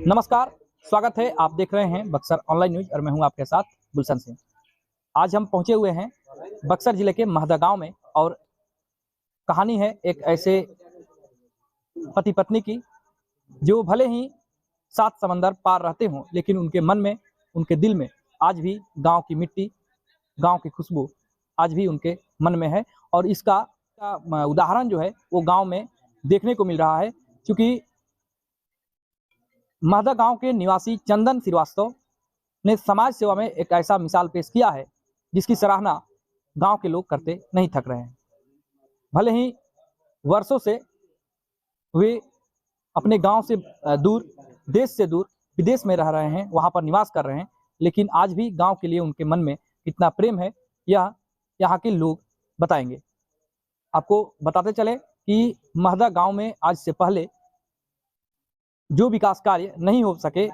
नमस्कार, स्वागत है। आप देख रहे हैं बक्सर ऑनलाइन न्यूज और मैं हूं आपके साथ गुलशन सिंह। आज हम पहुंचे हुए हैं बक्सर जिले के महदा गांव में और कहानी है एक ऐसे पति पत्नी की जो भले ही सात समंदर पार रहते हों, लेकिन उनके मन में, उनके दिल में आज भी गांव की मिट्टी, गांव की खुशबू आज भी उनके मन में है। और इसका उदाहरण जो है वो गांव में देखने को मिल रहा है, क्योंकि महदा गांव के निवासी चंदन श्रीवास्तव ने समाज सेवा में एक ऐसा मिसाल पेश किया है जिसकी सराहना गांव के लोग करते नहीं थक रहे हैं। भले ही वर्षों से वे अपने गांव से दूर, देश से दूर, विदेश में रह रहे हैं, वहां पर निवास कर रहे हैं, लेकिन आज भी गांव के लिए उनके मन में कितना प्रेम है यह यहाँ के लोग बताएंगे। आपको बताते चले कि महदा गांव में आज से पहले जो विकास कार्य नहीं हो सके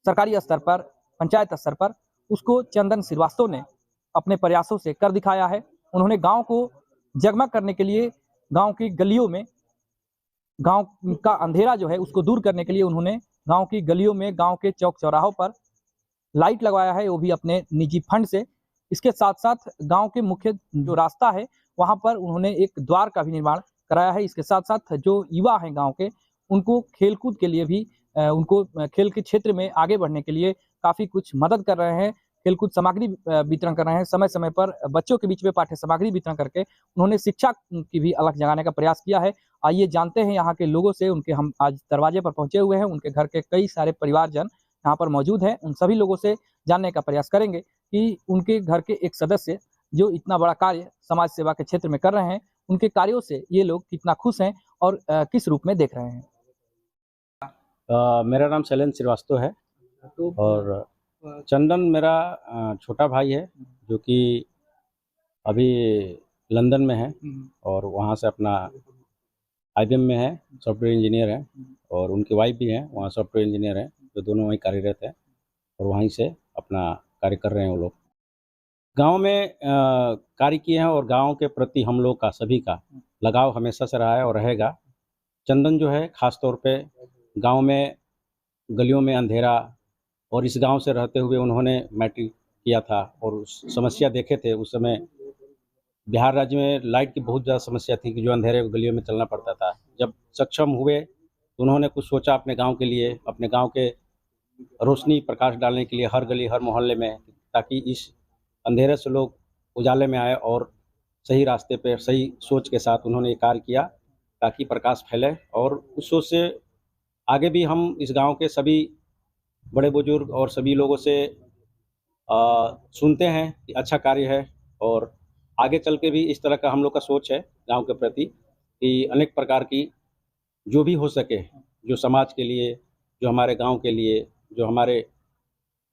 सरकारी स्तर पर, पंचायत स्तर पर, उसको चंदन श्रीवास्तव ने अपने प्रयासों से कर दिखाया है। उन्होंने गांव को जगमग करने के लिए, गांव की गलियों में, गांव का अंधेरा जो है उसको दूर करने के लिए उन्होंने गांव की गलियों में, गांव के चौक चौराहों पर लाइट लगवाया है, वो भी अपने निजी फंड से। इसके साथ साथ गांव के मुख्य जो रास्ता है वहां पर उन्होंने एक द्वार का भी निर्माण कराया है। इसके साथ साथ जो युवा हैं गांव के, उनको खेलकूद के लिए भी, उनको खेल के क्षेत्र में आगे बढ़ने के लिए काफ़ी कुछ मदद कर रहे हैं। खेलकूद सामग्री वितरण कर रहे हैं, समय समय पर बच्चों के बीच में पाठ्य सामग्री वितरण करके उन्होंने शिक्षा की भी अलग जगाने का प्रयास किया है। आइए जानते हैं यहाँ के लोगों से। उनके हम आज दरवाजे पर पहुंचे हुए हैं, उनके घर के कई सारे परिवारजन यहाँ पर मौजूद हैं। उन सभी लोगों से जानने का प्रयास करेंगे कि उनके घर के एक सदस्य जो इतना बड़ा कार्य समाज सेवा के क्षेत्र में कर रहे हैं, उनके कार्यों से ये लोग कितना खुश हैं और किस रूप में देख रहे हैं। मेरा नाम शैलेंद्र श्रीवास्तव है और चंदन मेरा छोटा भाई है, जो कि अभी लंदन में है और वहाँ से अपना IBM में है, सॉफ्टवेयर इंजीनियर है, और उनकी वाइफ भी हैं, वहाँ सॉफ्टवेयर इंजीनियर है, जो दोनों वहीं कार्यरत हैं और वहीं से अपना कार्य कर रहे हैं। वो लोग गांव में कार्य किए हैं और गांव के प्रति हम लोग का, सभी का लगाव हमेशा से रहा है और रहेगा। चंदन जो है ख़ास तौर पे गांव में, गलियों में अंधेरा, और इस गांव से रहते हुए उन्होंने मैट्रिक किया था और उस समस्या देखे थे। उस समय बिहार राज्य में लाइट की बहुत ज़्यादा समस्या थी कि जो अंधेरे गलियों में चलना पड़ता था। जब सक्षम हुए तो उन्होंने कुछ सोचा अपने गांव के लिए, अपने गांव के रोशनी प्रकाश डालने के लिए हर गली, हर मोहल्ले में, ताकि इस अंधेरे से लोग उजाले में आए और सही रास्ते पे, सही सोच के साथ उन्होंने ये कार्य किया ताकि प्रकाश फैले। और उस सोच से आगे भी हम इस गांव के सभी बड़े बुजुर्ग और सभी लोगों से सुनते हैं कि अच्छा कार्य है, और आगे चल के भी इस तरह का हम लोग का सोच है गांव के प्रति कि अनेक प्रकार की जो भी हो सके, जो समाज के लिए, जो हमारे गांव के लिए, जो हमारे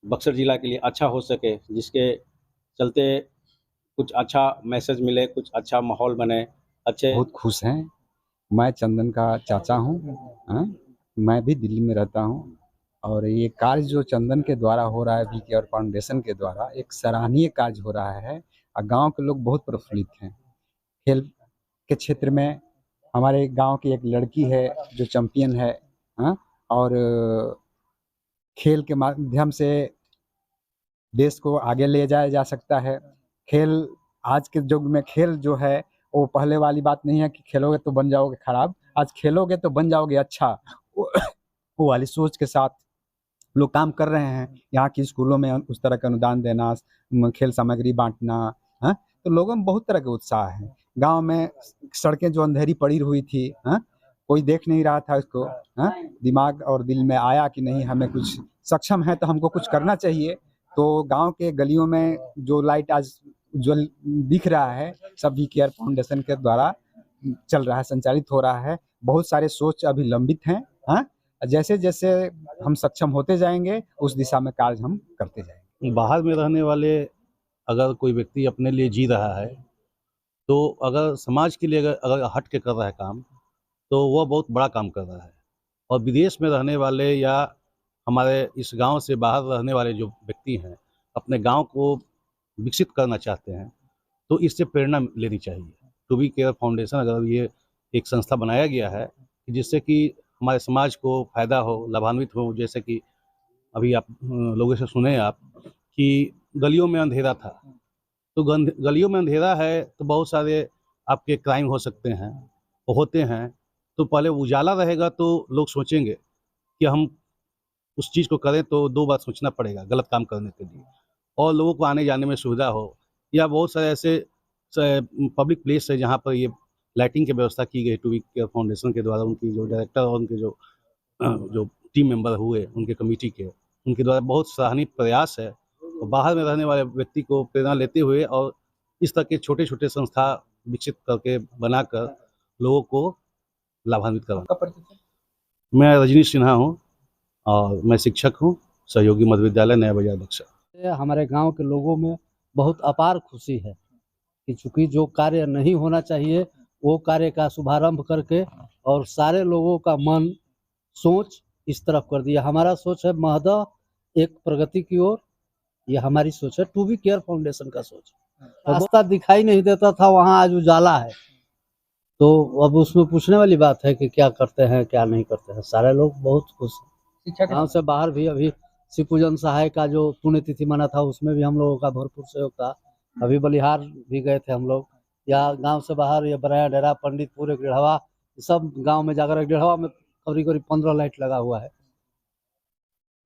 बक्सर ज़िला के लिए अच्छा हो सके, जिसके चलते कुछ अच्छा मैसेज मिले, कुछ अच्छा माहौल बने, अच्छे। बहुत खुश हैं। मैं चंदन का चाचा हूँ। मैं भी दिल्ली में रहता हूँ और ये कार्य जो चंदन के द्वारा हो रहा है, वीकेआर फाउंडेशन के द्वारा, एक सराहनीय कार्य हो रहा है और गांव के लोग बहुत प्रफुल्लित हैं। खेल के क्षेत्र में हमारे गांव की एक लड़की है जो चैंपियन है, और खेल के माध्यम से देश को आगे ले जाया जा सकता है। खेल, आज के युग में खेल जो है वो पहले वाली बात नहीं है कि खेलोगे तो बन जाओगे खराब, आज खेलोगे तो बन जाओगे अच्छा। वो वाली सोच के साथ लोग काम कर रहे हैं। यहाँ की स्कूलों में उस तरह का अनुदान देना, खेल सामग्री बांटना, तो लोगों में बहुत तरह के उत्साह है। गांव में सड़कें जो अंधेरी पड़ी हुई थी, कोई देख नहीं रहा था उसको, दिमाग और दिल में आया कि नहीं, हमें कुछ सक्षम है तो हमको कुछ करना चाहिए। तो गांव के गलियों में जो लाइट आज जो दिख रहा है, सब वीकेआर फाउंडेशन के द्वारा चल रहा है, संचालित हो रहा है। बहुत सारे सोच अभी लंबित हैं। जैसे जैसे हम सक्षम होते जाएंगे उस दिशा में कार्य हम करते जाएंगे। बाहर में रहने वाले अगर कोई व्यक्ति अपने लिए जी रहा है, तो अगर समाज के लिए अगर हट के कर रहा है काम, तो वह बहुत बड़ा काम कर रहा है। और विदेश में रहने वाले या हमारे इस गांव से बाहर रहने वाले जो व्यक्ति हैं, अपने गांव को विकसित करना चाहते हैं, तो इससे प्रेरणा लेनी चाहिए। टू बी केयर फाउंडेशन, अगर ये एक संस्था बनाया गया है जिससे कि हमारे समाज को फायदा हो, लाभान्वित हो। जैसे कि अभी आप लोगों से सुने आप कि गलियों में अंधेरा था, तो गलियों में अंधेरा है तो बहुत सारे आपके क्राइम हो सकते हैं, होते हैं। तो पहले उजाला रहेगा तो लोग सोचेंगे कि हम उस चीज़ को करें, तो 2 बार सोचना पड़ेगा गलत काम करने के लिए, और लोगों को आने जाने में सुविधा हो। या बहुत सारे ऐसे पब्लिक प्लेस है जहाँ पर ये लाइटिंग की व्यवस्था की गई, टू वी केयर फाउंडेशन के द्वारा, उनकी जो डायरेक्टर और उनके जो टीम मेंबर हुए उनके कमेटी के, उनके द्वारा बहुत सराहनीय प्रयास है। और बाहर में रहने वाले व्यक्ति को प्रेरणा लेते हुए और इस तरह के छोटे-छोटे संस्था विकसित करके बनाकर लोगों को लाभान्वित करना। आपका परिचय सर? मैं रजनीश सिन्हा हूँ और मैं शिक्षक हूँ, सहयोगी मध्य विद्यालय नया बाजार बक्सर। ये हमारे गांव के लोगों में बहुत अपार खुशी है कि चूंकि जो कार्य नहीं होना चाहिए वो कार्य का शुभारंभ करके और सारे लोगों का मन सोच इस तरफ कर दिया। हमारा सोच है महदा एक प्रगति की ओर, ये हमारी सोच है, टू वी केयर फाउंडेशन का सोच। रास्ता दिखाई नहीं देता था, वहाँ आज उजाला है। तो अब उसमें पूछने वाली बात है कि क्या करते हैं क्या नहीं करते हैं, सारे लोग बहुत खुश हैं। शिक्षा के गाँव से बाहर भी अभी शिव पूजन सहाय का जो पुण्यतिथि मना था उसमें भी हम लोगों का भरपूर सहयोग था। अभी बलिहार भी गए थे हम लोग, या गांव से बाहर ये बराया डेरा पंडितपुर एक डेढ़वा, सब गांव में जाकर डेढ़वा में करीब 15 लाइट लगा हुआ है।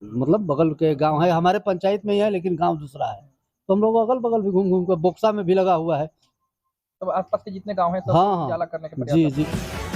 मतलब बगल के गांव है, हमारे पंचायत में ही है लेकिन गांव दूसरा है, तो हम लोग अगल बगल भी घूम घूम कर, बोक्सा में भी लगा हुआ है। तो आसपास के जितने गांव हैं सब हाँ, हाँ। उजाला करने के प्रयास जी कर रहे हैं। जी।